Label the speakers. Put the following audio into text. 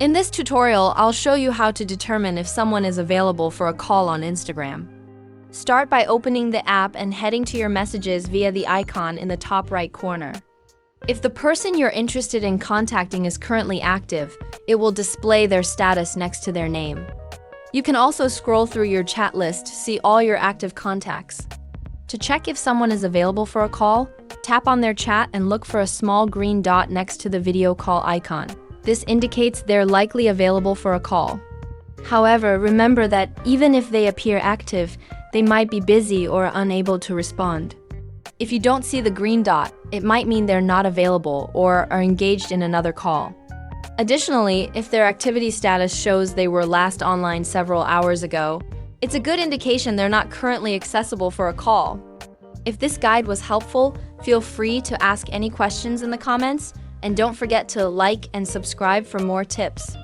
Speaker 1: In this tutorial, I'll show you how to determine if someone is available for a call on Instagram. Start by opening the app and heading to your messages via the icon in the top right corner. If the person you're interested in contacting is currently active, it will display their status next to their name. You can also scroll through your chat list to see all your active contacts. To check if someone is available for a call, tap on their chat and look for a small green dot next to the video call icon. This indicates they're likely available for a call. However, remember that even if they appear active, they might be busy or unable to respond. If you don't see the green dot, it might mean they're not available or are engaged in another call. Additionally, if their activity status shows they were last online several hours ago, it's a good indication they're not currently accessible for a call. If this guide was helpful, feel free to ask any questions in the comments, and don't forget to like and subscribe for more tips.